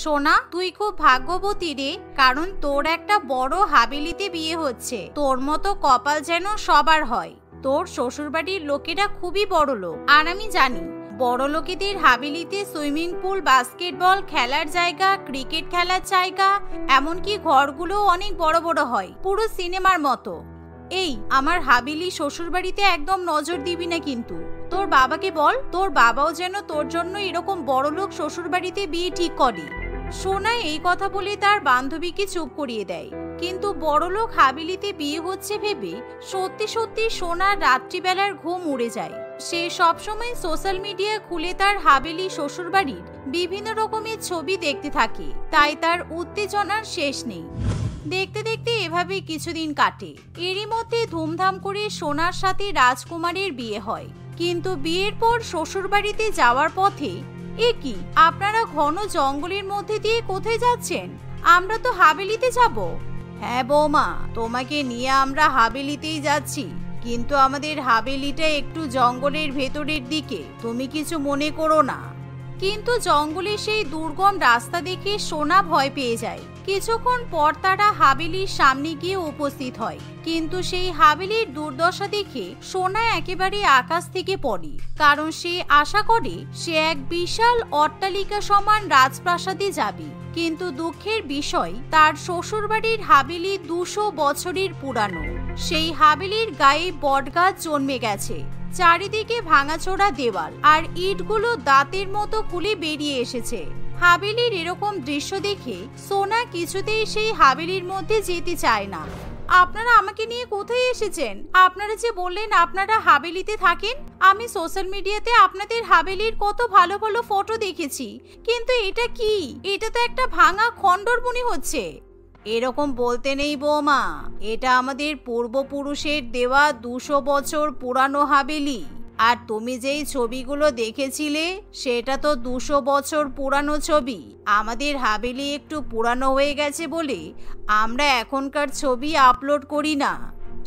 সোনা, তুই খুব ভাগ্যবতী রে, কারণ তোর একটা বড় হাবেলিতে বিয়ে হচ্ছে। তোর মতো কপাল যেন সবার হয়। তোর শ্বশুরবাড়ির লোকেরা খুবই বড় লোক, আর আমি জানি বড় লোকেদের হাবেলিতে সুইমিং পুল, বাস্কেটবল খেলার জায়গা, ক্রিকেট খেলার জায়গা, এমনকি ঘরগুলো অনেক বড় বড় হয়, পুরো সিনেমার মতো। এই আমার হাবেলি শ্বশুরবাড়িতে একদম নজর দিবি না কিন্তু। তোর বাবাকে বল, তোর বাবাও যেন তোর জন্য এরকম বড় লোক শ্বশুরবাড়িতে বিয়ে ঠিক করে। সোনা এই কথা বলে তার বান্ধবীকে চুপ করিয়ে দেয়। কিন্তু বড়লোক হাবেলিতে বিয়ে হচ্ছে ভেবে সত্যি সত্যি সোনার রাত্রিবেলার ঘুম উড়ে যায়। সে সবসময় সোশ্যাল মিডিয়া খুলে তার হাবেলি শ্বশুরবাড়ির বিভিন্ন রকমের ছবি দেখতে থাকে, তাই তার উত্তেজনার শেষ নেই। দেখতে দেখতে এভাবে কিছুদিন কাটে। এরই মধ্যে ধুমধাম করে সোনার সাথে রাজকুমারের বিয়ে হয়। কিন্তু বিয়ের পর শ্বশুরবাড়িতে যাওয়ার পথে, এ কি, আপনারা ঘন জঙ্গলের মধ্যে দিয়ে কোথায় যাচ্ছেন? আমরা তো হাবেলিতে যাব। হ্যাঁ বৌমা, তোমাকে নিয়ে আমরা হাবেলিতেই যাচ্ছি, কিন্তু আমাদের হাবেলিটা একটু জঙ্গলের ভেতরের দিকে, তুমি কিছু মনে করো না। কিন্তু জঙ্গলে সেই দুর্গম রাস্তা দেখে সোনা ভয় পেয়ে যায়। কিছুক্ষণ পর তারা হাবেলির সামনে গিয়ে উপস্থিত হয়। কিন্তু সেই হাবেলির দুর্দশা দেখে সোনা একেবারে আকাশ থেকে পড়ে, কারণ সে আশা করে সে এক বিশাল অট্টালিকা সমান রাজপ্রাসাদে যাবে। কিন্তু দুঃখের বিষয়, তার শ্বশুরবাড়ির হাবেলি 200 বছরের পুরানো। সেই হাবেলির গায়ে বটগাছ জন্মে গেছে, চারিদিকে ভাঙাচোরা দেওয়াল, আর ইটগুলো দাঁতের মতো খুলে বেরিয়ে এসেছে। হাবেলির এরকম দৃশ্য দেখে সোনা কিছুতেই সেই হাবেলির মধ্যে যেতে চায় না। আপনারা আমাকে নিয়ে কোথায় এসেছেন? আপনারা যে বললেন আপনারা হাবেলিতে থাকেন, আমি সোশ্যাল মিডিয়াতে আপনাদের হাবেলির কত ভালো ভালো ফটো দেখেছি, কিন্তু এটা কি? এটা তো একটা ভাঙা খণ্ডর মনে হচ্ছে। এরকম বলতে নেই বৌমা, এটা আমাদের পূর্বপুরুষের দেওয়া 200 বছর পুরানো হাবেলি। আর তুমি যেই ছবিগুলো দেখেছিলে সেটা তো 200 বছর পুরানো ছবি। আমাদের হাবেলি একটু পুরানো হয়ে গেছে বলে আমরা এখনকার ছবি আপলোড করি না।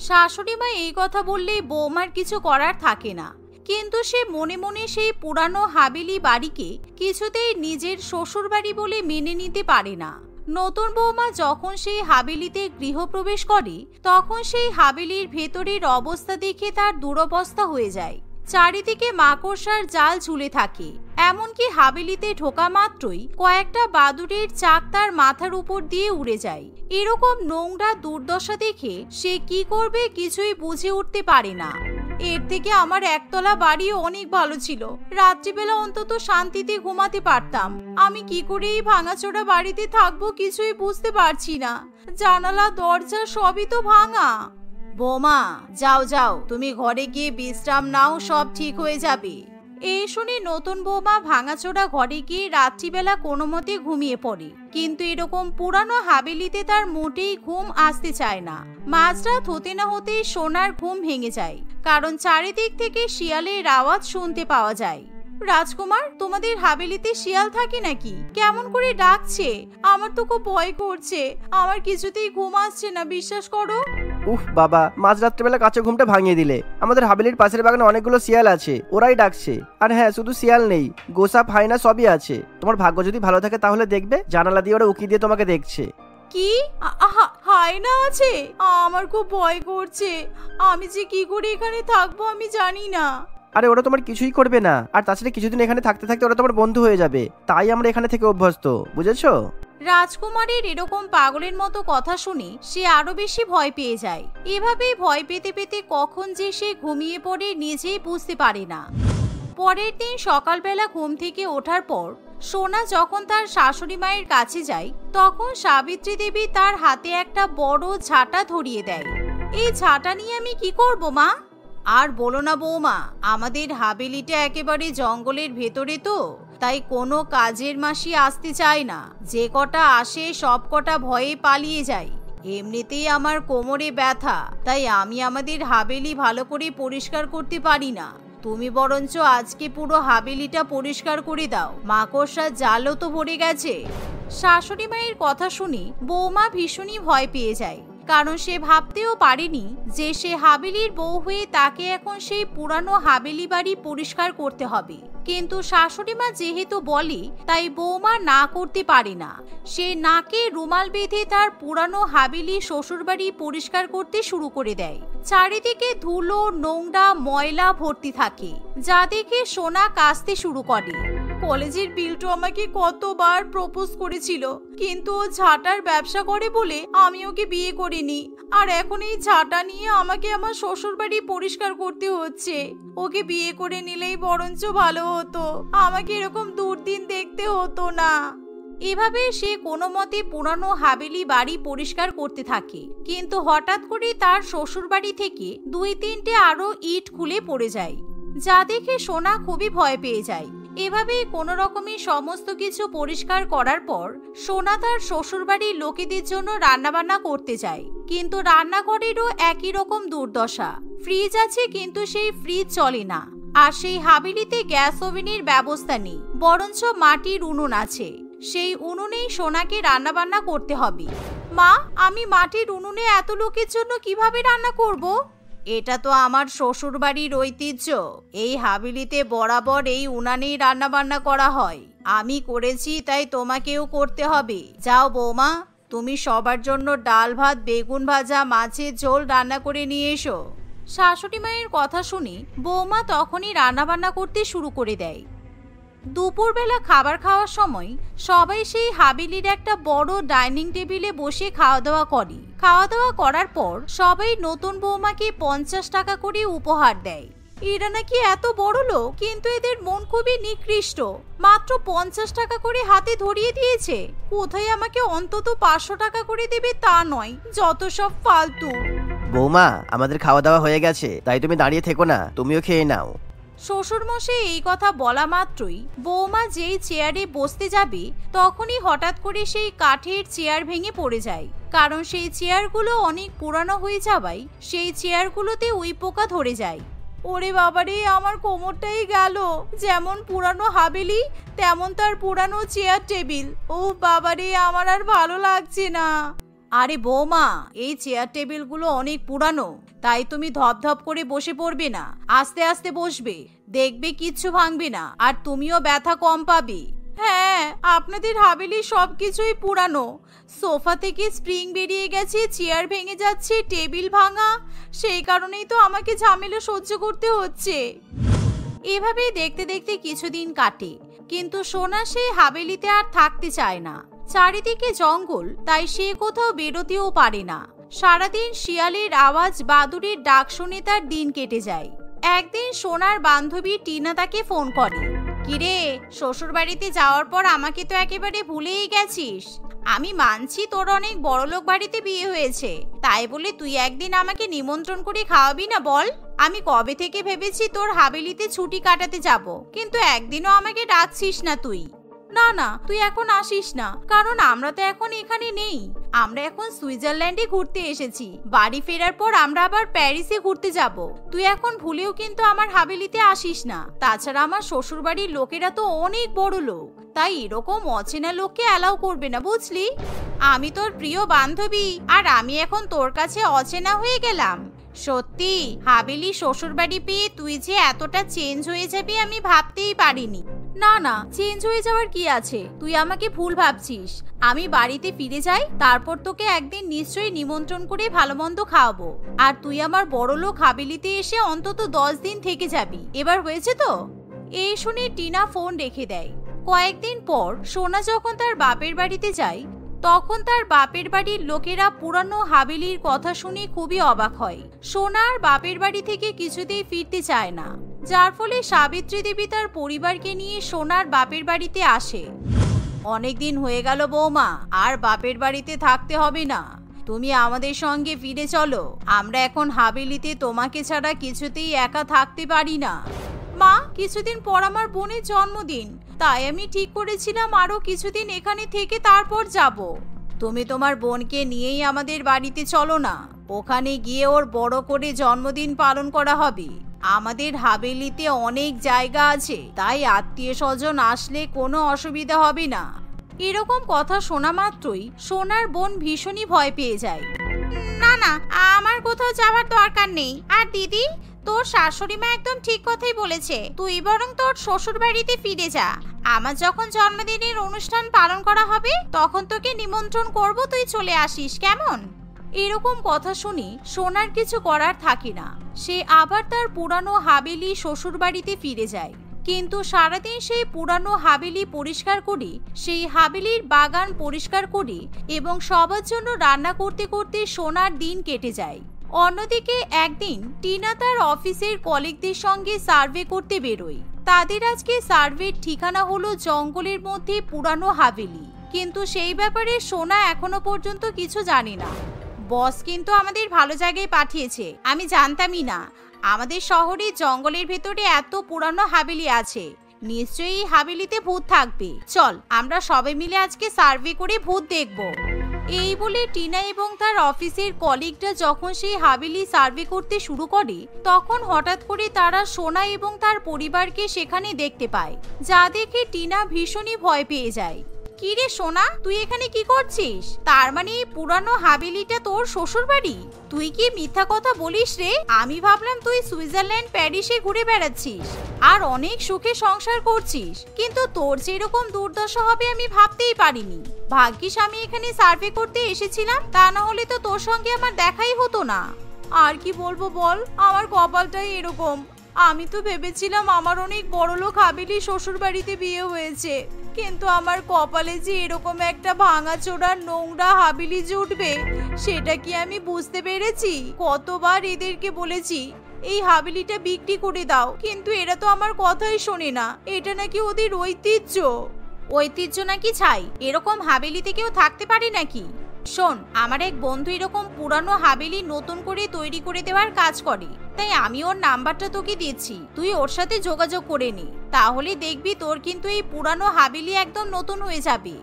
শাশুড়ি মা এই কথা বললেই বৌমার কিছু করার থাকে না, কিন্তু সে মনে মনে সেই পুরানো হাবেলি বাড়িকে কিছুতেই নিজের শ্বশুর বাড়ি বলে মেনে নিতে পারে না। নতুন বৌমা যখন সেই হাবেলিতে গৃহপ্রবেশ করে, তখন সেই হাবেলির ভেতরের অবস্থা দেখে তার দুরবস্থা হয়ে যায়। চারিদিকে মাকড়সার জাল ঝুলে থাকে, এমনকি হাবেলিতে ঢোকা মাত্রই কয়েকটা বাদুড়ের চাক তার মাথার উপর দিয়ে উড়ে যায়। এরকম নোংরা দুর্দশা দেখে সে কি করবে কিছুই বুঝে উঠতে পারে না। এর থেকে আমার একতলা বাড়ি অনেক ভালো ছিল, রাত্রিবেলা অন্তত শান্তিতে ঘুমাতে পারতাম। আমি কি করে এই ভাঙাচোরা বাড়িতে থাকবো কিছুই বুঝতে পারছি না। জানালা দরজা সবই তো ভাঙা। বৌমা যাও যাও, তুমি ঘরে গিয়ে বিশ্রাম নাও, সব ঠিক হয়ে যাবে। এই শুনে নতুন বৌমা ভাঙাচোরা ঘরে গিয়ে রাত্রিবেলা কোনো মতে ঘুমিয়ে পড়ে। কিন্তু এরকম পুরানো হাবেলিতে তার মোটেই ঘুম আসতে চায় না। মাঝরাত হতে না হতেই সোনার ঘুম ভেঙে যায়, কারণ চারিদিক থেকে শিয়ালের আওয়াজ শুনতে পাওয়া যায়। রাজকুমার, তোমাদের হাবেলিতে শিয়াল থাকে নাকি? কেমন করে ডাকছে? আমার তো খুব ভয় করছে, আমার কিছুতেই ঘুম আসছে না, বিশ্বাস করো। উফ বাবা, মাঝরাত্রিবেলা কাছে ঘুমটা ভাঙিয়ে দিলে। আমাদের হাবেলির পাশের বাগানে অনেকগুলো শিয়াল আছে, ওরাই ডাকছে। আর হ্যাঁ, শুধু শিয়াল নেই, গোসাপ, হায়না সবই আছে। তোমার ভাগ্য যদি ভালো থাকে তাহলে দেখবে জানালা দিয়ে ওরা উকি দিয়ে তোমাকে দেখছে। কি? হায়না আছে? আমার খুব ভয় করছে, আমি যে কি করে এখানে থাকবো আমি জানি না। আরে ওরা তোমার কিছুই করবে না, আর তাছাড়া কিছুদিন এখানে থাকতে থাকতে ওরা তোমার বন্ধু হয়ে যাবে, তাই আমরা এখানে থেকে অভ্যস্ত, বুঝেছো? রাজকুমারের এরকম পাগলের মতো কথা শুনে সে আরো বেশি ভয় পেয়ে যায়। এভাবেই ভয় পেতে পেতে কখন যে সে ঘুমিয়ে পড়ে নিজেই বুঝতে পারে না। পরের দিন সকালবেলা ঘুম থেকে ওঠার পর সোনা যখন তার শাশুড়ি মায়ের কাছে যায়, তখন সাবিত্রী দেবী তার হাতে একটা বড় ঝাঁটা ধরিয়ে দেয়। এই ঝাঁটা নিয়ে আমি কি করব মা? আর বলো না বৌমা, আমাদের হাবেলিটা একেবারে জঙ্গলের ভেতরে তো, তাই কোনো কাজের মাসি আসতে চায় না। যে কটা আসে সব কটা ভয়ে পালিয়ে যায়। এমনিতেই আমার কোমরে ব্যথা, তাই আমি আমাদের হাবেলি ভালো করে পরিষ্কার করতে পারি না। তুমি বরঞ্চ আজকে পুরো হাবেলিটা পরিষ্কার করে দাও, মাকড়সার জালও তো ভরে গেছে। শাশুড়ি মায়ের কথা শুনে বৌমা ভীষণই ভয় পেয়ে যায়। কারণ সে ভাবতেও পারেনি যে সে হাবিলির বউ হয়ে তাকে এখন সেই পুরানো হাবিলি বাড়ি পরিষ্কার করতে হবে। কিন্তু শাশুড়ি মা যেহেতু বলে তাই বৌমা না করতে পারে না। সে নাকে রুমাল বেঁধে তার পুরানো হাবিলি শ্বশুরবাড়ি পরিষ্কার করতে শুরু করে দেয়। চারিদিকে ধুলো, নোংরা, ময়লা ভর্তি থাকে, যা দেখে সোনা কাঁদতে শুরু করে। কলেজের বিল্টু আমাকে কতবার প্রপোজ করেছিল, কিন্তু ও ঝাঁটার ব্যবসা করে বলে আমি ওকে বিয়ে করিনি। আর এখন এই ঝাঁটা নিয়ে আমাকে আমার শ্বশুর বাড়ি পরিষ্কার করতে হচ্ছে। ওকে বিয়ে করে নিলেই বরঞ্চ ভালো হতো, আমাকে এরকম দুর্দিন দেখতে হতো না। এভাবে সে কোনো মতে পুরানো হাবেলি বাড়ি পরিষ্কার করতে থাকে। কিন্তু হঠাৎ করে তার শ্বশুর বাড়ি থেকে 2-3টে আরো ইট খুলে পড়ে যায়, যা দেখে সোনা খুবই ভয় পেয়ে যায়। এভাবেই কোনো রকমে সমস্ত কিছু পরিষ্কার করার পর সোনা তার শ্বশুরবাড়ির লোকেদের জন্য রান্নাবান্না করতে যায়। কিন্তু রান্নাঘরেরও একই রকম দুর্দশা। ফ্রিজ আছে কিন্তু সেই ফ্রিজ চলে না। আর সেই হাবিলিতে গ্যাস ওভেনের ব্যবস্থা নেই, বরঞ্চ মাটির উনুন আছে। সেই উনুনেই সোনাকে রান্নাবান্না করতে হবে। মা, আমি মাটির উনুনে এত লোকের জন্য কিভাবে রান্না করব? এটা তো আমার শ্বশুর বাড়ির ঐতিহ্য। এই হাবিলিতে বরাবর এই উনানেই রান্না বান্না করা হয়। আমি করেছি তাই তোমাকেও করতে হবে। যাও বৌমা, তুমি সবার জন্য ডাল ভাত, বেগুন ভাজা, মাছের ঝোল রান্না করে নিয়ে এসো। শাশুড়ি মায়ের কথা শুনে বৌমা তখনই রান্না বান্না করতে শুরু করে দেয়। দুপুরবেলা খাবার খাওয়ার সময় সবাই সেই হাবিলির একটা বড় ডাইনিং টেবিলে বসে খাওয়া দাওয়া করে। খাওয়া দাওয়া করার পর সবাই নতুন বৌমাকে 50 টাকা করে উপহার দেয়। এরা নাকি এত বড় লোক, কিন্তু এদের মন খুবই নিকৃষ্ট। মাত্র 50 টাকা করে হাতে ধরিয়ে দিয়েছে। কোথায় আমাকে অন্তত 500 টাকা করে দেবে তা নয়, যত সব ফালতু। বৌমা, আমাদের খাওয়া দাওয়া হয়ে গেছে, তাই তুমি দাঁড়িয়ে থেকো না, তুমিও খেয়ে নাও। শ্বশুরমশাই এই কথা বলা মাত্রই বৌমা যেই চেয়ারে বসতে যাবে তখনই হঠাৎ করে সেই কাঠের চেয়ার ভেঙে পড়ে যায়। কারণ সেই চেয়ারগুলো অনেক পুরানো হয়ে যাওয়ায় সেই চেয়ারগুলোতে উই পোকা ধরে যায়। ওরে বাবারে, আমার কোমরটাই গেল। যেমন পুরানো হাবেলি তেমন তার পুরানো চেয়ার টেবিল। ও বাবারে, আমার আর ভালো লাগছে না। আরে বৌমা, এই চেয়ার টেবিলগুলো অনেক পুরানো, তাই তুমি ধপধপ করে বসে পড়বে না, আস্তে আস্তে বসবে, দেখবে কিচ্ছু ভাঙবে না, আর তুমিও ব্যথা কম পাবে। হ্যাঁ, আপনাদের হাবেলি সবকিছুই পুরানো। সোফা থেকে স্প্রিং বেরিয়ে গেছে, চেয়ার ভেঙে যাচ্ছে, টেবিল ভাঙা। সেই কারণেই তো আমাকে ঝামেলা সহ্য করতে হচ্ছে। এভাবেই দেখতে দেখতে কিছুদিন কাটে, কিন্তু সোনা সেই হাবেলিতে আর থাকতে চায় না। চারিদিকে জঙ্গল, তাই সে কোথাও বেরোতেও পারে না। সারাদিন শিয়ালের আওয়াজ, বাদুড়ের ডাক শুনে তার দিন কেটে যায়। একদিন সোনার বান্ধবী টিনা তাকে ফোন করে। কিরে, শ্বশুর বাড়িতে যাওয়ার পর আমাকে তো একেবারে ভুলেই গেছিস। আমি মানছি তোর অনেক বড়লোক বাড়িতে বিয়ে হয়েছে, তাই বলে তুই একদিন আমাকে নিমন্ত্রণ করে খাওয়াবি না বল? আমি কবে থেকে ভেবেছি তোর হাবেলিতে ছুটি কাটাতে যাব, কিন্তু একদিনও আমাকে ডাকছিস না তুই। না না, তুই এখন আসিস না, কারণ আমরা তো এখন এখানে নেই। আমরা এখন সুইজারল্যান্ডে ঘুরতে এসেছি। বাড়ি ফেরার পর আমরা আবার প্যারিসে ঘুরতে যাব। তুই এখন ভুলেও কিন্তু আমার হাবেলিতে আসিস না। তাছাড়া আমার শ্বশুর বাড়ির লোকেরা তো অনেক বড় লোক, তাই এরকম অচেনা লোককে অ্যালাউ করবে না, বুঝলি? আমি তোর প্রিয় বান্ধবী, আর আমি এখন তোর কাছে অচেনা হয়ে গেলাম। সত্যি, হাবেলি শ্বশুর বাড়ি পেয়ে তুই যে এতটা চেঞ্জ হয়ে যাবি আমি ভাবতেই পারিনি। না না, চেঞ্জ হয়ে যাওয়ার কি আছে? তুই আমাকে ভুল ভাবছিস। আমি বাড়িতে ফিরে যাই, তারপর তোকে একদিন নিশ্চয়ই নিমন্ত্রণ করে ভালো মন্দ খাওয়াবো। আর তুই আমার বড়লোক হাবেলিতে এসে অন্তত 10 দিন থেকে যাবি। এবার হয়েছে তো? এই শুনে টিনা ফোন রেখে দেয়। কয়েকদিন পর সোনা যখন তার বাপের বাড়িতে যায়, তখন তার বাপের বাড়ির লোকেরা পুরানো হাবেলির কথা শুনে খুবই অবাক হয়। সোনার বাপের বাড়ি থেকে কিছুতেই ফিরতে চায় না, যার ফলে সাবিত্রী দেবী তার পরিবারকে নিয়ে সোনার বাপের বাড়িতে আসে। অনেকদিন হয়ে গেল বৌমা, আর বাপের বাড়িতে থাকতে হবে না, তুমি আমাদের সঙ্গে ফিরে চলো। আমরা এখন হাবেলিতে তোমাকে ছাড়া কিছুতেই একা থাকতে পারি না। মা, কিছুদিন পর আমার বোনের জন্মদিন, তাই আমি ঠিক করেছিলাম আরো কিছুদিন এখানে থেকে তারপর যাব। তুমি তোমার বোনকে নিয়েই আমাদের বাড়িতে চলো না, ওখানে গিয়ে ওর বড় করে জন্মদিন পালন করা হবে। আমাদের হাবেলিতে অনেক জায়গা আছে, তাই আত্মীয় স্বজন আসলে কোনো অসুবিধা হবে না। এরকম কথা শোনা মাত্রই সোনার বোন ভীষণই ভয় পেয়ে যায়। না না, আমার কোথাও যাওয়ার দরকার নেই। আর দিদি, তোর শাশুড়ি মা একদম ঠিক কথাই বলেছে, তুই বরং তোর শ্বশুর বাড়িতে ফিরে যা। আমার যখন জন্মদিনের অনুষ্ঠান পালন করা হবে তখন তোকে নিমন্ত্রণ করব, তুই চলে আসিস, কেমন? এরকম কথা শুনি সোনার কিছু করার থাকে না। সে আবার তার পুরানো হাবেলি শ্বশুর বাড়িতে ফিরে যায়। কিন্তু সারাদিন সেই পুরানো হাবেলি পরিষ্কার করি, সেই হাবেলির বাগান পরিষ্কার করি এবং সবার জন্য রান্না করতে করতে সোনার দিন কেটে যায়। অন্যদিকে একদিন টিনা তার অফিসের কলিগদের সঙ্গে সার্ভে করতে বেরোয়। তাদের আজকে সার্ভের ঠিকানা হলো জঙ্গলের মধ্যে পুরানো হাবেলি, কিন্তু সেই ব্যাপারে সোনা এখনো পর্যন্ত কিছু জানে না। বস কিন্তু আমাদের ভালো জায়গায় পাঠিয়েছে, আমি জানতামই না আমাদের শহরে জঙ্গলের ভেতরে এত পুরানো হাবেলি আছে। নিশ্চয়ই হাবেলিতে ভূত থাকবে, চল আমরা সবাই মিলে আজকে সার্ভে করে ভূত দেখব। এই বলে টিনা এবং তার অফিসের কলিগরা যখন সেই হাবেলি সার্ভে করতে শুরু করে তখন হঠাৎ করে তারা সোনা এবং তার পরিবারকে সেখানে দেখতে পায়, যা দেখে টিনা ভীষণই ভয় পেয়ে যায়। কি রে সোনা, তুই এখানে কি করছিস? তার মানে পুরানো হাবেলিটা তোর শ্বশুর বাড়ি? তুই কি মিথ্যা কথা বলিস রে? আমি ভাবলাম তুই সুইজারল্যান্ড প্যারিসে ঘুরে বেড়াচ্ছিস আর অনেক সুখে সংসার করছিস, কিন্তু তোর যেরকম দুর্দশা হবে আমি ভাবতেই পারিনি। ভাগ্যিস আমি এখানে সার্ভে করতে এসেছিলাম, তা না হলে তো তোর সঙ্গে আমার দেখাই হতো না। আর কি বলবো বল, আমার কপালটাই এরকম। আমি তো ভেবেছিলাম আমার অনেক বড়লোক হাবেলি শ্বশুর বাড়িতে বিয়ে হয়েছে, কিন্তু আমার কপালে যে এরকম একটা ভাঙাচোরা নোংরা হাবেলি জুটবে সেটা কি আমি বুঝতে পেরেছি? কতবার এদেরকে বলেছি এই হাবেলিটা বিক্রি করে দাও, কিন্তু এরা তো আমার কথাই শোনে না। এটা নাকি ওদের ঐতিহ্য। ঐতিহ্য নাকি ছাই, এরকম হাবেলিতে কেউ থাকতে পারে নাকি? শোন, আমার এক বন্ধু এরকম পুরানো হাবেলি নতুন করে তৈরি করে দেওয়ার কাজ করে, তাই আমি ওর নাম্বারটা তোকে দিচ্ছি, তুই ওর সাথে যোগাযোগ করে নি, তাহলে দেখবি তোর কিন্তু এই পুরানো হাবেলি একদম নতুন হয়ে যাবে।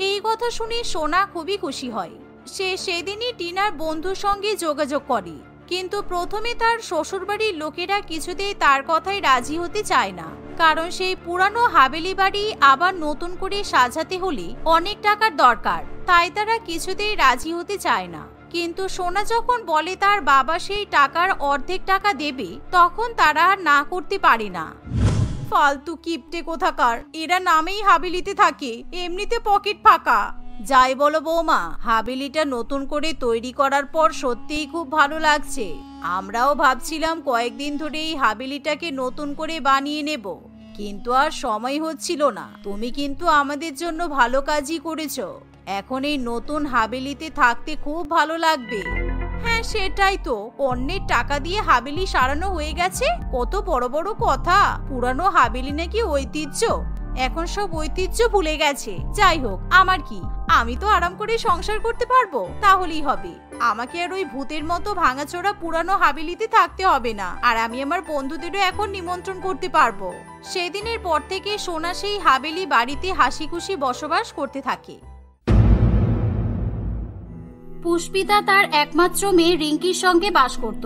এই কথা শুনে সোনা খুবই খুশি হয়। সে সেদিনই টিনার বন্ধুর সঙ্গে যোগাযোগ করে, কিন্তু প্রথমে তার শ্বশুরবাড়ির লোকেরা কিছুতেই তার কথায় রাজি হতে চায় না, কারণ সেই পুরানো হাবেলি বাড়ি আবার নতুন করে সাজাতে হলে অনেক টাকার দরকার, তাই তারা কিছুতেই রাজি হতে চায় না। কিন্তু সোনা যখন বলে তার বাবা সেই টাকার অর্ধেক টাকা দেবে, তখন তারা আর না করতে পারে না। ফালতু কিপটে কোথাকার, এরা নামেই হাবেলিতে থাকে, এমনিতে পকেট ফাঁকা। যাই বলো বৌমা, হাবেলিটা নতুন করে তৈরি করার পর সত্যিই খুব ভালো লাগছে। আমরাও ভাবছিলাম কয়েকদিন ধরে এই হাবেলিটাকে নতুন করে বানিয়ে নেব, কিন্তু আর সময় হচ্ছিল না। তুমি কিন্তু আমাদের জন্য ভালো কাজই করেছো। এখন এই নতুন হাবেলিতে থাকতে খুব ভালো লাগবে। হ্যাঁ সেটাই তো, অন্যের টাকা দিয়ে হাবেলি সারানো হয়ে গেছে, কত বড় বড় কথা। পুরানো হাবেলি নাকি ঐতিহ্য, এখন সব ঐতিহ্য ভুলে গেছে। যাই হোক, আমার কি, আমি তো আরাম করে সংসার করতে পারবো, তাহলেই হবে। আমাকে আর ওই ভূতের মতো ভাঙাচোরা পুরানো হাবেলিতে থাকতে হবে না, আর আমি আমার বন্ধুদেরও এখন নিমন্ত্রণ করতে পারবো। সেদিনের পর থেকে সোনা সেই হাবেলি বাড়িতে হাসি খুশি বসবাস করতে থাকে। পুষ্পিতা তার একমাত্র মেয়ে রিঙ্কির সঙ্গে বাস করত।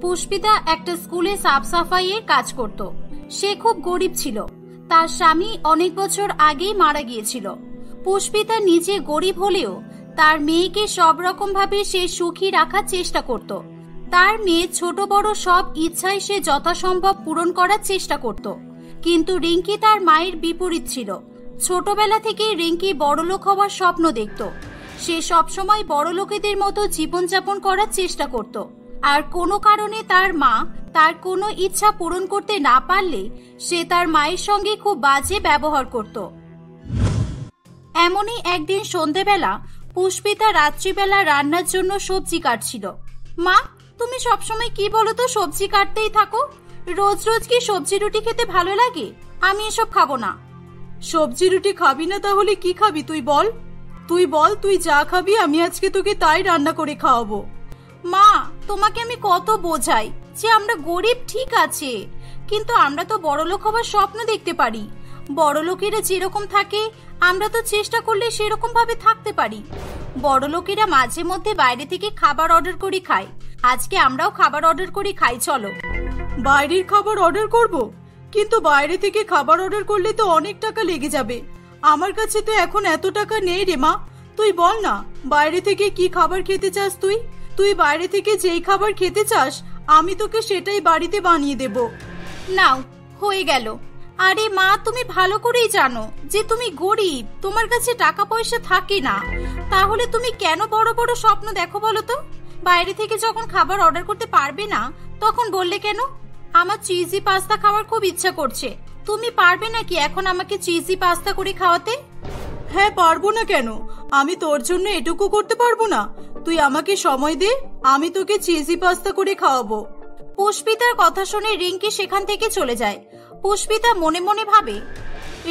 পুষ্পিতা একটা স্কুলে সাফ সাফাইয়ের কাজ করত। সে খুব গরিব ছিল, তার স্বামী অনেক বছর আগেই মারা গিয়েছিল। পুষ্পিতা নিজে গরিব হলেও তার মেয়েকে সব রকম ভাবে সে সুখী রাখার চেষ্টা করত। তার মেয়ে ছোট বড় সব ইচ্ছাই সে যথাসম্ভব পূরণ করার চেষ্টা করত, কিন্তু রিঙ্কি তার মায়ের বিপরীত ছিল। ছোটবেলা থেকে রিঙ্কি বড়লোক হওয়ার স্বপ্ন দেখত। সে সবসময় বড়লোকেদের মতো জীবনযাপন করার চেষ্টা করত, আর কোনো কারণে তার মা তার কোনো ইচ্ছা পূরণ করতে না পারলে সে তার মায়ের সঙ্গে খুব বাজে ব্যবহার করত। এমনই একদিন সন্ধেবেলা পুষ্পিতা রাত্রিবেলা রান্নার জন্য সবজি কাটছিল। মা, তুমি সবসময় কি বলো তো সবজি কাটতেই থাকো, রোজ রোজ কি সবজি রুটি খেতে ভালো লাগে? আমি এসব খাবো না। সবজি রুটি খাবি না তাহলে কি খাবি তুই বল? তুই যা খাবি আমি আজকে তোকে তাই রান্না করে খাওয়াবো। মা, তোমাকে আমি কত বোঝাই যে আমরা গরিব ঠিক আছে, কিন্তু আমরা তো বড়লোক হওয়ার স্বপ্ন দেখতে পারি। বড়লোকেরা যেরকম থাকে আমরা তো চেষ্টা করলে সেরকম ভাবে থাকতে পারি। বড়লোকেরা মাঝে মধ্যে বাইরে থেকে খাবার অর্ডার করে খায়, আজকে আমরাও খাবার অর্ডার করে খাই, চলো। বাইরের খাবার অর্ডার করব? কিন্তু বাইরে থেকে খাবার অর্ডার করলে তো অনেক টাকা লেগে যাবে। আমার কাছে তো এখন এত টাকা নেই রে মা। তুই বল না, বাইরে থেকে কি খাবার খেতে চাস তুই? তুই বাইরে থেকে যেই খাবার খেতে চাস আমি তোকে সেটাই বাড়িতে বানিয়ে দেব। নাও, হয়ে গেল। আরে মা, তুমি ভালো করেই জানো যে তুমি গরিব, তোমার কাছে টাকা পয়সা থাকে না, তাহলে তুমি কেন বড় বড় স্বপ্ন দেখো বলো তো? বাইরে থেকে যখন খাবার অর্ডার করতে পারবে না তখন বললে কেন? আমার চিজি পাস্তা খাওয়ার খুব ইচ্ছা করছে, তুমি পারবে নাকি এখন আমাকে চিজি পাস্তা করে খাওয়াতে? হ্যাঁ, পারবো না কেন? আমি তোর জন্য এটুকু করতে পারবো না? তুই আমাকে সময় দে, আমি তোকে চিজি পাস্তা করে খাওয়াবো। পুষ্পিতার কথা শুনে রিঙ্কি সেখান থেকে চলে যায়। পুষ্পিতা মনে মনে ভাবে,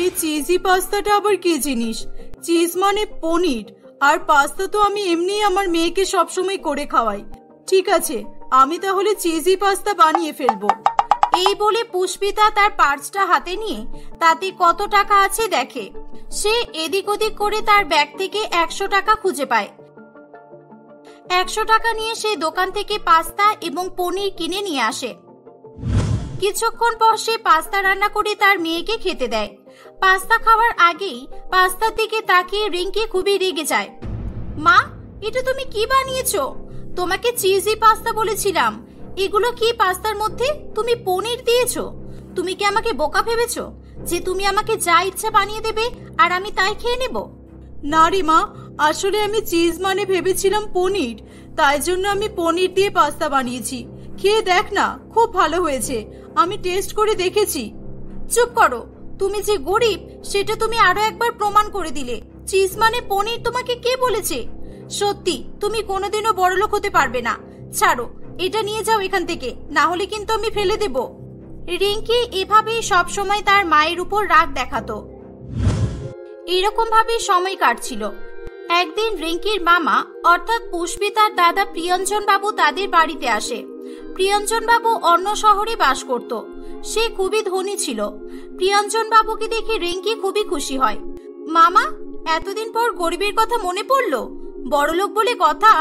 এই চিজি পাস্তাটা আবার কি জিনিস? চিজ মানে পনির, আর পাস্তা তো আমি এমনি আমার মেয়েকে সবসময় করে খাওয়াই। ঠিক আছে, আমি তাহলে চিজি পাস্তা বানিয়ে ফেলবো। এই বলে পুষ্পিতা তার পার্সটা হাতে নিয়ে তাতে কত টাকা আছে দেখে। সে এদিক ওদিক করে তার ব্যাগ থেকে 100 টাকা খুঁজে পায়। 100 টাকা নিয়ে সে দোকান থেকে পাস্তা এবং পনির কিনে নিয়ে আসে। কিছুক্ষণ পর সে পাস্তা রান্না করে তার মেয়েকে খেতে দেয়। পাস্তা খাওয়ার আগেই পাস্তার দিকে তাকিয়ে রিঙ্কি খুবই রেগে যায়। মা, এটা তুমি কি বানিয়েছো? তোমাকে চিজি পাস্তা বলেছিলাম, এগুলো কি পাস্তার মধ্যে তুমি পনির দিয়েছো? তুমি কি আমাকে বোকা ভেবেছো যে তুমি আমাকে যা ইচ্ছা বানিয়ে দেবে আর আমি তাই খেয়ে নেব? না রে মা, আসলে আমি চিজ মানে ভেবেছিলাম পনির, তাই জন্য আমি পনির দিয়ে পাস্তা বানিয়েছি। খেয়ে দেখ না, খুব ভালো হয়েছে, আমি টেস্ট করে দেখেছি। চুপ করো, তুমি যে গরিব সেটা তুমি আরো একবার প্রমাণ করে দিলে। চিজ মানে পনির তোমাকে কে বলেছে? সত্যি তুমি কোনোদিনও বড়লোক হতে পারবে না। ছাড়ো, এটা নিয়ে যাও এখান থেকে, না হলে কিন্তু আমি ফেলে দেব। রিঙ্কি এভাবেই সব সময় তার মায়ের উপর রাগ দেখাতো। এরকম ভাবে সময় কাটছিল। একদিন রিঙ্কির মামা অর্থাৎ পুষ্পিতার দাদা প্রিয়ঞ্জন বাবু তাদের বাড়িতে আসে। প্রিয়ঞ্জন বাবু অন্য শহরে বাস করত। সে খুবই ধনী ছিল। প্রিয়ঞ্জন বাবুকে দেখে রিঙ্কি খুবই খুশি হয়। মামা, এতদিন পর গরিবের কথা মনে পড়লো? বড়লোক বলে কথা,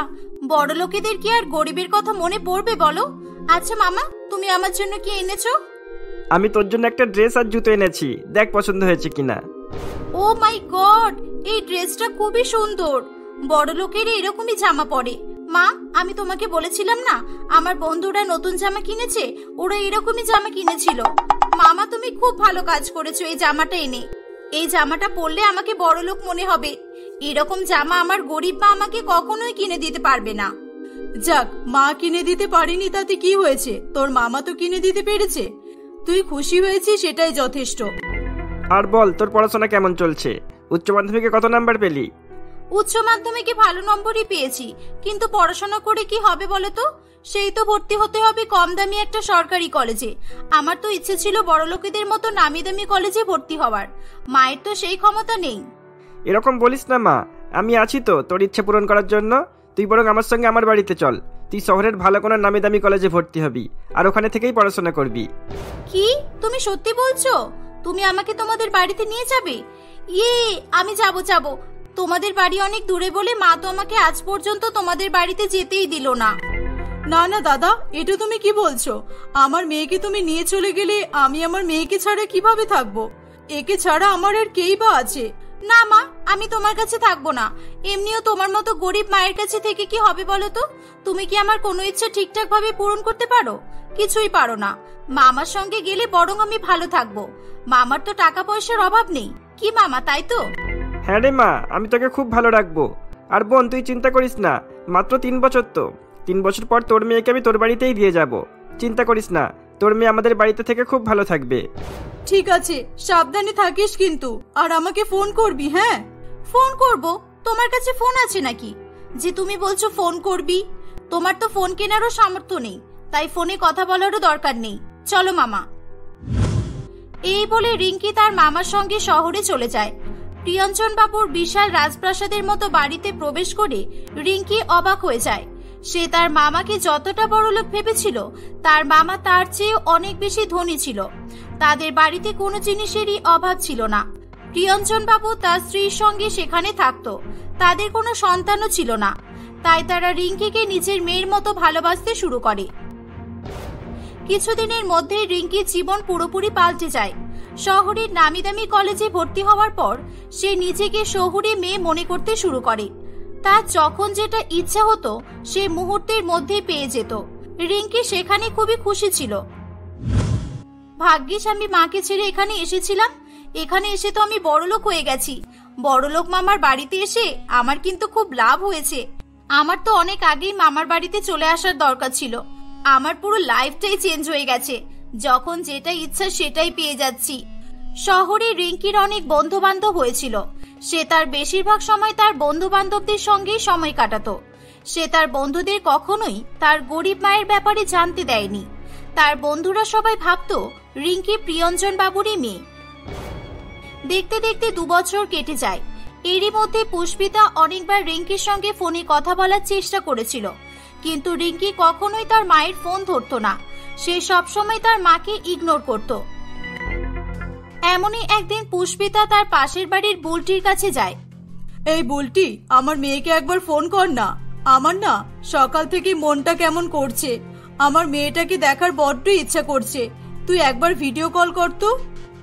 বড়লোকেদের কি আর গরিবের কথা মনে পড়বে বলো? আচ্ছা মামা, তুমি আমার জন্য কি এনেছো? আমি তোর জন্য একটা ড্রেস আর জুতো এনেছি, দেখ পছন্দ হয়েছে কিনা। ও মাই গড, এই ড্রেসটা খুবই সুন্দর। বড়লোকেরা এরকমই জামা পরে। মা, আমি তোমাকে বলেছিলাম না আমার বন্ধুরা নতুন জামা কিনেছে, ওরা এরকমই জামা কিনেছিল। মামা, তুমি খুব ভালো কাজ করেছো এই জামাটা এনে। এই জামাটা পরলে আমাকে বড়লোক মনে হবে। এরকম জামা আমার গরিব মা আমাকে কখনোই কিনে দিতে পারবে না। যাক, মা কিনে দিতে পারিনি তাতে কি হয়েছে, তোর মামা তো কিনে দিতে পেরেছে। তুই খুশি হয়েছিস, সেটাই যথেষ্ট। আর বল, তোর পড়াশোনা কেমন চলছে? উচ্চ মাধ্যমিকে কত নাম্বার পেলি? উচ্চ মাধ্যমিকে ভালো নম্বরই পেয়েছি, কিন্তু পড়াশোনা করে কি হবে বলো তো? সেই তো ভর্তি হতে হবে কম দামি একটা সরকারি কলেজে। আমার তো ইচ্ছে ছিল বড়লোকেদের মতো নামি দামি কলেজে ভর্তি হওয়ার। মায়ের তো সেই ক্ষমতা নেই। এরকম বলিস না মা, আমি আছি তো তোর ইচ্ছে পূরণ করার জন্য। তুই বরং আমার সঙ্গে আমার বাড়িতে চল, তুই শহরের ভালো কোনো নামি দামি কলেজে ভর্তি হবি আর ওখানে থেকেই পড়াশোনা করবি। কি, তুমি সত্যি বলছো? তুমি আমাকে তোমাদের বাড়িতে নিয়ে যাবে? ইয়ে, আমি যাব। তোমাদের বাড়ি অনেক দূরে বলে মা তো আমাকে আজ পর্যন্ত তোমাদের বাড়িতে যেতেই দিল না। না না দাদা, এটা তুমি কি বলছো? আমার মেয়েকে তুমি নিয়ে চলে গেলে আমি আমার মেয়েকে ছাড়া কিভাবে থাকবো? একে ছাড়া আমার আর কেই বা আছে? না মা, আমি তোমার কাছে থাকবো না। এমনিও তোমার মতো গরিব মায়ের কাছে থেকে কি হবে বলো তো? তুমি কি আমার কোনো ইচ্ছে ঠিকঠাক ভাবে পূরণ করতে পারো? কিছুই পারো না। মামার সঙ্গে গেলে বরং আমি ভালো থাকবো। মামার তো টাকা পয়সার অভাব নেই, কি মামা, তাই তো? হ্যাঁ রে মা, আমি তোকে খুব ভালো রাখবো। আর বোন, তুই চিন্তা করিস না, মাত্র 3 বছর তো। 3 বছর পর তোর মেয়েকে আমি তোর বাড়িতেই দিয়ে যাব। চিন্তা করিস না, তোর মেয়ে আমাদের বাড়িতে থেকে খুব ভালো থাকবে। ঠিক আছে, সাবধানে থাকিস কিন্তু, আর আমাকে ফোন করবি। হ্যাঁ, ফোন করব? তোমার কাছে ফোন আছে নাকি যে তুমি বলছো ফোন করবি? তোমার তো ফোন কেনারও সামর্থ্য নেই, তাই ফোনে কথা বলারও দরকার নেই। চলো মামা। এই বলে রিঙ্কি তার মামার সঙ্গে শহরে চলে যায়। প্রিয়ঞ্জন বাবুর বিশাল রাজপ্রাসাদের মতো বাড়িতে প্রবেশ করে রিঙ্কি অবাক হয়ে যায়। সে তার মামাকে যতটা বড়লোক ভেবেছিল, তার মামা তার চেয়ে অনেক বেশি ধনী ছিল। তাদের বাড়িতে কোনো জিনিসেরই অভাব ছিল না। প্রিয়ঞ্জন বাবু তার স্ত্রীর সঙ্গে সেখানে থাকতো। তাদের কোনো সন্তানও ছিল না, তাই তারা রিঙ্কিকে নিজের মেয়ের মতো ভালোবাসতে শুরু করে। কিছুদিনের মধ্যেই রিঙ্কির জীবন পুরোপুরি পাল্টে যায়। শহরের নামি দামি কলেজে ভর্তি হওয়ার পর সে নিজেকে শহুরে মেয়ে মনে করতে শুরু করে। তার যখন যেটা ইচ্ছা হতো সে মুহূর্তের মধ্যেই পেয়ে যেত। রিঙ্কি সেখানে খুবই খুশি ছিল। ভাগ্যিস আমি মাকে ছেড়ে এখানে এসেছিলাম, এখানে এসে তো আমি বড়লোক হয়ে গেছি। বড়লোক মামার বাড়িতে এসে আমার কিন্তু খুব লাভ হয়েছে। আমার তো অনেক আগেই মামার বাড়িতে চলে আসার দরকার ছিল। আমার পুরো লাইফটাই চেঞ্জ হয়ে গেছে, যখন যেটা ইচ্ছা সেটাই পেয়ে যাচ্ছি। শহরে রিঙ্কির অনেক বন্ধু বান্ধব হয়েছিল। সে তার বেশিরভাগ সময় তার বন্ধু বান্ধবদের সঙ্গেই সময় কাটাতো। সে তার বন্ধুদের কখনোই তার গরিব মায়ের ব্যাপারে জানতে দেয়নি। তার বন্ধুরা সবাই ভাবতো রিঙ্কি প্রিয়ঞ্জন বাবুরই মেয়ে। দেখতে দেখতে 2 বছর কেটে যায়। এরই মধ্যে পুষ্পিতা অনেকবার রিঙ্কির সঙ্গে ফোনে কথা বলার চেষ্টা করেছিল, কিন্তু রিঙ্কি কখনোই তার মায়ের ফোন ধরতো না। সে সবসময় তার মাকে ইগনোর করত। এমনই একদিন পুষ্পিতা তার পাশের বাড়ির বুলটির কাছে যায়। এই বুলটি, আমার মেয়েকে একবার ফোন কর না। আমার না সকাল থেকে মনটা কেমন করছে। আমার মেয়েটাকে দেখার বড্ড ইচ্ছা করছে। তুই একবার ভিডিও কল কর তো।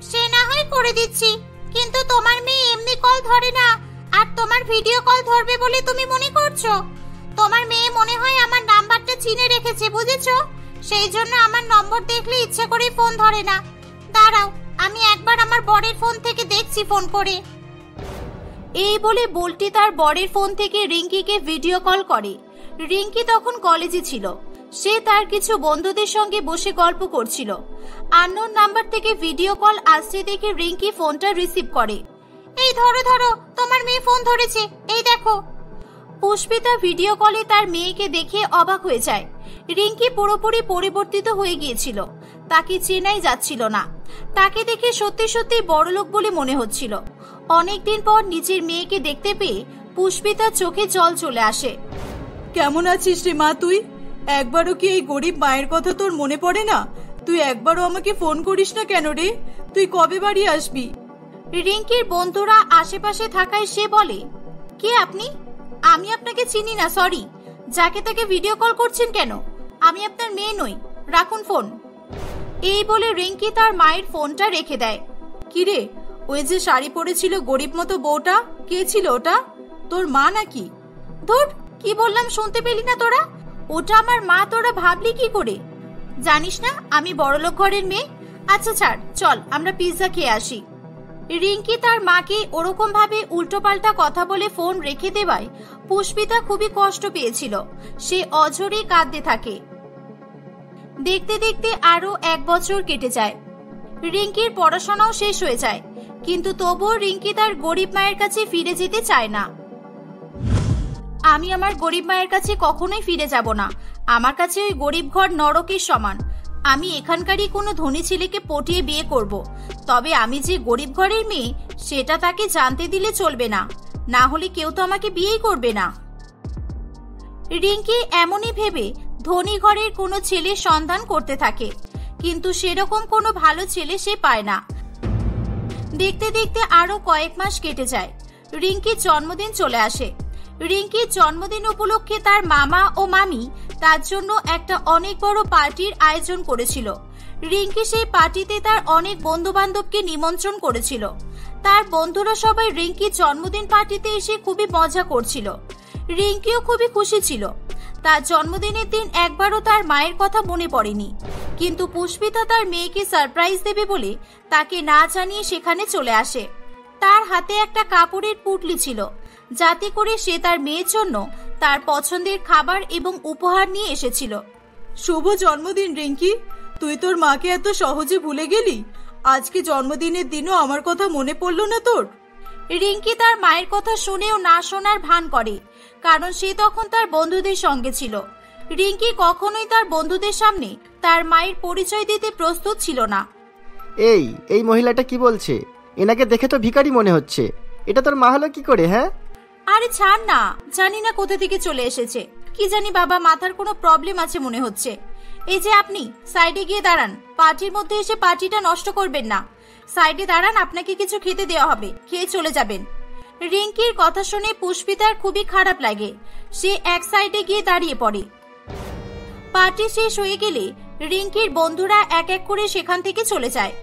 সে না হয় করে দিচ্ছি, কিন্তু তোমার মেয়ে এমনি কল ধরে না। আর তোমার ভিডিও কল ধরবে বলে তুমি মনে করছো? তোমার মেয়ে মনে হয় আমার নাম্বারটা চিনে রেখেছে, বুঝেছো? সেই জন্য আমার নম্বর দেখলে ইচ্ছে করে ফোন ধরে না। দাঁড়াও, আমি একবার আমার বরের ফোন থেকে দেখছি ফোন করে। এই বলে বুলটি তার বরের ফোন থেকে রিঙ্কিকে ভিডিও কল করে। রিঙ্কি তখন কলেজে ছিল। সে তার কিছু বন্ধুদের সঙ্গে বসে গল্প করছিল। আননোন নাম্বার থেকে ভিডিও কল আসছে দেখে রিঙ্কি ফোনটা রিসিভ করে। এই ধরো ধরো, তোমার মেয়ে ফোন ধরেছে, এই দেখো। পুষ্পিতা ভিডিও কলে তার মেয়েকে দেখে অবাক হয়ে যায়। রিঙ্কি পুরোপুরি পরিবর্তিত হয়ে গিয়েছিল। তাকে চেনাই যাচ্ছিল না। তাকে দেখে সত্যি সত্যি বড়লোক বলে মনে হচ্ছিল। অনেকদিন পর নিজের মেয়েকে দেখতে পেয়ে পুষ্পিতার চোখে জল চলে আসে। কেমন আছিস রে মা তুই? একবারও কি এই গরিব মায়ের কথা তোর মনে পড়ে না? তুই একবারও আমাকে ফোন করিস না কেন রে? তুই কবে বাড়ি আসবি? রিঙ্কির বন্ধুরা আশেপাশে থাকায় সে বলে, কে আপনি? আমি আপনাকে চিনি না, সরি। যাকে তাকে ভিডিও কল করছেন কেন? আমি আপনার মেয়ে নই, রাখুন ফোন। এই বলে রিঙ্কি তার মায়ের ফোনটা রেখে দেয়। কিরে, ওই যে শাড়ি পরেছিল গরিব মতো বউটা, কে ছিল ওটা? তোর মা নাকি? ধুর, কি বললাম শুনতে পেলি না তোরা? ওটা আমার মা, তোরা ভাবলি কি করে? জানিস না আমি বড়লোক ঘরের মেয়ে? আচ্ছা ছাড়, চল আমরা পিৎজা খেয়ে আসি। রিঙ্কি তার মাকে ওরকম ভাবে উল্টোপাল্টা কথা বলে ফোন রেখে দেওয়ায় পুষ্পিতা খুবই কষ্ট পেয়েছিল। সে অঝরে কাঁদতে থাকে। দেখতে দেখতে আরো 1 বছর কেটে যায়। রিঙ্কির পড়াশোনাও শেষ হয়ে যায়, কিন্তু তবুও রিঙ্কি তার গরিব মায়ের কাছে ফিরে যেতে চায় না। আমি আমার গরিব মায়ের কাছে কখনোই ফিরে যাব না। আমার কাছে ওই গরিব ঘর নরকের সমান। আমি এখানকারই কোনো ধনী ছেলেকে পটিয়ে বিয়ে করব। তবে আমি যে গরিব ঘরের মেয়ে সেটা তাকে জানতে দিলে চলবে না, না হলে কেউ তো আমাকে বিয়েই করবে না। রিঙ্কি এমনই ভেবে ধনী ঘরের কোনো ছেলের সন্ধান করতে থাকে, কিন্তু সেরকম কোনো ভালো ছেলে সে পায় না। দেখতে দেখতে আরো কয়েক মাস কেটে যায়। রিঙ্কির জন্মদিন চলে আসে। রিঙ্কির জন্মদিন উপলক্ষে তার মামা ও মামি তার জন্য একটা অনেক বড় পার্টির আয়োজন করেছিল। রিঙ্কি সেই পার্টিতে তার অনেক বন্ধু বান্ধবকে নিমন্ত্রণ করেছিল। তার বন্ধুরা সবাই রিঙ্কির জন্মদিন পার্টিতে এসে খুবই মজা করছিল। রিঙ্কিও খুবই খুশি ছিল। তার জন্মদিনের দিন একবারও তার মায়ের কথা মনে পড়েনি, কিন্তু পুষ্পিতা তার মেয়েকে সারপ্রাইজ দেবে বলে তাকে না জানিয়ে সেখানে চলে আসে। তার হাতে একটা কাপড়ের পুটলি ছিল, যাতে করে সে তার মেয়ের জন্য তার পছন্দের খাবার এবং উপহার নিয়ে এসেছিল। শুভ জন্মদিন রিঙ্কি, তুই তোর মাকে এত সহজে ভুলে গেলি? আজকে জন্মদিনের দিনও আমার কথা মনে পড়লো না তোর? রিঙ্কি তার মায়ের কথা শুনেও না শোনার ভান করে, কারণ সে তখন তার বন্ধুদের সঙ্গে ছিল। রিঙ্কি কখনোই তার বন্ধুদের সামনে তার মায়ের পরিচয় দিতে প্রস্তুত ছিল না। এই মহিলাটা কি বলছে? এনাকে দেখে তো ভিখারি মনে হচ্ছে। এটা তোর মা হলো কি করে? হ্যাঁ, আরে ছাড় না, জানি না কোথা থেকে চলে এসেছে। কি জানি বাবা, মাথার কোনো প্রবলেম আছে মনে হচ্ছে। এই যে আপনি সাইডে গিয়ে দাঁড়ান, পার্টির মধ্যে এসে পার্টিটা নষ্ট করবেন না। সাইডে দাঁড়ান, আপনাকে কিছু খেতে দেওয়া হবে, খেয়ে চলে যাবেন। রিঙ্কির কথা শুনে পুষ্পিতার খুবই খারাপ লাগে। সে এক সাইডে গিয়ে দাঁড়িয়ে পড়ে। পার্টি শেষ হয়ে গেলে রিঙ্কির বন্ধুরা এক এক করে সেখান থেকে চলে যায়।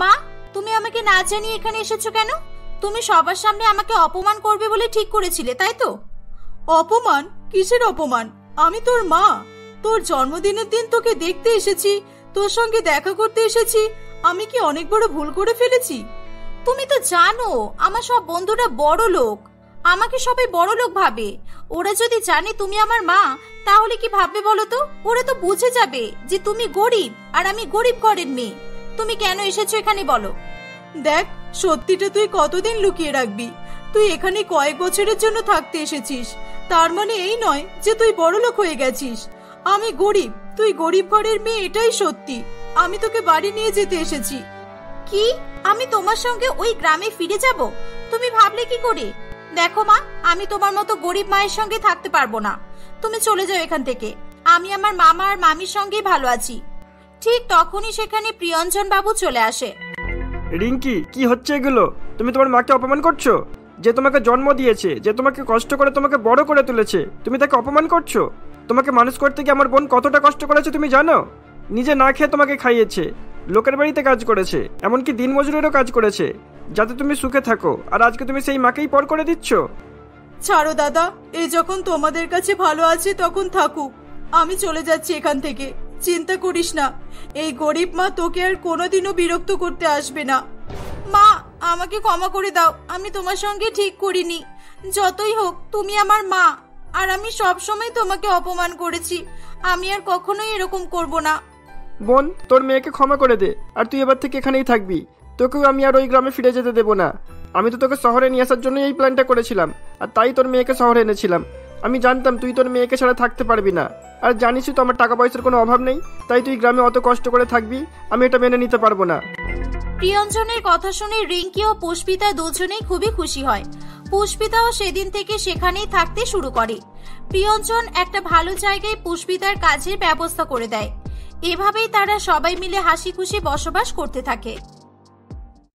মা, তুমি আমাকে না জানিয়ে এখানে এসেছো কেন? তুমি সবার সামনে আমাকে অপমান করবে বলে ঠিক করেছিলে, তাই তো? অপমান? কিসের অপমান? আমি তোর মা। তোর জন্মদিনের দিন তোকে দেখতে এসেছি, তোর সঙ্গে দেখা করতে এসেছি। আমি কি অনেক বড় ভুল করে ফেলেছি? তুমি তো জানো আমার সব বন্ধুরা বড় লোক, আমাকে সবাই বড় লোক ভাবে। ওরা যদি জানে তুমি আমার মা, তাহলে কি ভাববে বলো তো? ওরা তো বুঝে যাবে যে তুমি গরিব আর আমি গরিব ঘরের মেয়ে। তুমি কেন এসেছো এখানে বলো? দেখ, সত্যিটা তুই কতদিন লুকিয়ে রাখবি? তুই এখানে কয়েক বছরের জন্য থাকতে এসেছিস, তার মানে এই নয় যে তুই বড়লোক হয়ে গেছিস। আমি গরিব, তুই গরিব ঘরের মেয়ে, এটাই সত্যি। আমি তোকে বাড়ি নিয়ে যেতে এসেছি। কি? আমি তোমার সঙ্গে ওই গ্রামে ফিরে যাব? তুমি ভাবলে কি করে? দেখো মা, আমি তোমার মতো গরিব মায়ের সঙ্গে থাকতে পারবো না। তুমি চলে যাও এখান থেকে। আমি আমার মামা আর মামির সঙ্গেই ভালো আছি। ঠিক তখনই সেখানে প্রিয়ঞ্জন বাবু চলে আসে। রিঙ্কি, কি হচ্ছে এগুলো? তুমি তোমার মাকে অপমান করছো। যে তোমাকে জন্ম দিয়েছে, যে তোমাকে কষ্ট করে তোমাকে বড় করে তুলেছে, তুমি তাকে অপমান করছো। তোমাকে মানুষ করতে গিয়ে আমার বোন কতটা কষ্ট করেছে তুমি জানো? নিজে না খেয়ে তোমাকে খাইয়েছে, লোকের বাড়িতে কাজ করেছে, এমনকি দিনমজুরেরও কাজ করেছে যাতে তুমি সুখে থাকো, আর আজকে তুমি সেই মাকেই পর করে দিচ্ছ। ছাড়ো দাদা, এই যখন তোমাদের কাছে ভালো আছে তখন থাকুক। আমি চলে যাচ্ছি এখান থেকে। চিন্তা করিস না, এই গরিব মা তোকে আর কোনোদিনও বিরক্ত করতে আসবে না। মা, আমাকে ক্ষমা করে দাও, আমি তোমার সঙ্গে ঠিক করিনি। যতই হোক তুমি আমার মা, আর আমি সব সময় তোমাকে অপমান করেছি। আমি আর কখনোই এরকম করব না। বোন, তোর মেয়েকে ক্ষমা করে দে, আর তুই এবার থেকে এখানেই থাকবি। তোকেও আমি আর ওই গ্রামে ফিরে যেতে দেবো না। আমি তো তোকে শহরে নিয়ে আসার জন্য এই প্ল্যানটা করেছিলাম, আর তাই তোর মেয়েকে শহরে এনেছিলাম। আমি জানতাম তুই তোর মেয়েকে ছাড়া থাকতে পারবি না, আর জানিসই তো আমার টাকা পয়সার কোনো অভাব নেই, তাই তুই গ্রামে অত কষ্ট করে থাকবি। আমি এটা মেনে নিতে পারবো না। প্রিয়ঞ্জনের কথা শুনে রিঙ্কি ও পুষ্পিতা দুজনেই খুবই খুশি হয়। পুষ্পিতাও সেদিন থেকে সেখানেই থাকতে শুরু করে। প্রিয়ঞ্জন একটা ভালো জায়গায় পুষ্পিতার কাজের ব্যবস্থা করে দেয়। এভাবেই তারা সবাই মিলে হাসি খুশি বসবাস করতে থাকে।